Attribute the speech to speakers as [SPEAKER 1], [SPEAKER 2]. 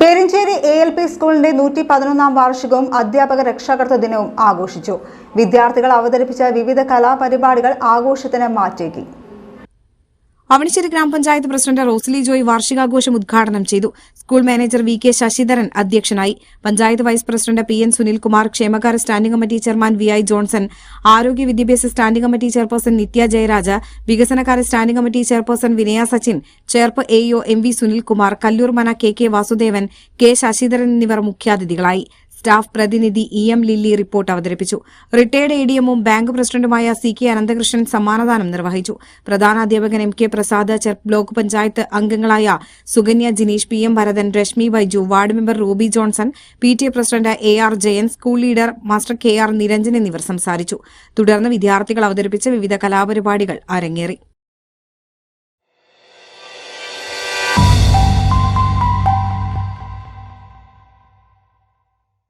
[SPEAKER 1] Perincheri ALP സ്കൂളിന്റെ 111ാം വാർഷികവും അധ്യാപക രക്ഷാകർതൃ ദിനവും ആഘോഷിച്ചു. വിദ്യാർത്ഥികൾ അവതരിപ്പിച്ച വിവിധ കലാപരിപാടികൾ ആഘോഷത്തിന് മാറ്റേകി.
[SPEAKER 2] അവണിശ്ശേരി ഗ്രാമപഞ്ചായത്ത് പ്രസിഡന്റ് റോസ്ലി ജോയ് വാർഷികാഘോഷം ഉദ്ഘാടനം ചെയ്തു. സ്കൂൾ മാനേജർ VK ശശിധരൻ അധ്യക്ഷനായി. Panchayat vice president PN Sunilkumar, ക്ഷേമകാര്യ standing committee chairman VI Johnson, ആരോഗ്യ വിദ്യാഭ്യാസ standing committee chairperson Nithya Jayaraja, വികസനകാര്യ സ്റ്റാൻഡിംഗ് കമ്മിറ്റി ചെയർപേഴ്സൺ വിനയ സച്ചിൻ, ചെയർപ് AEO MV സുനിൽകുമാർ, കല്ലൂർ മന KK വാസുദേവൻ, K ശശിധരൻ എന്നിവർ മുഖ്യാതിഥികളായി. സ്റ്റാഫ് പ്രതിനിധി EM ലില്ലി റിപ്പോർട്ട് അവതരിപ്പിച്ചു. റിട്ടയർഡ് ADMഉം ബാങ്ക് പ്രസിഡന്റുമായ CK അനന്തകൃഷ്ണൻ സമ്മാനദാനം നിർവഹിച്ചു. പ്രധാനാധ്യാപകൻ MK പ്രസാദ്, ചെർപ്പ് ബ്ലോക്ക് പഞ്ചായത്ത് അംഗങ്ങളായ Sukanya Jineesh, PM Bharathan, Reshmi Baiju, ward member Ruby Johnson, PTA president AR Jayan, school leader master KR Niranjan എന്നിവർ സംസാരിച്ചു. തുടർന്ന് വിദ്യാർത്ഥികൾ അവതരിപ്പിച്ച വിവിധ കലാപരിപാടികൾ അരങ്ങേറി.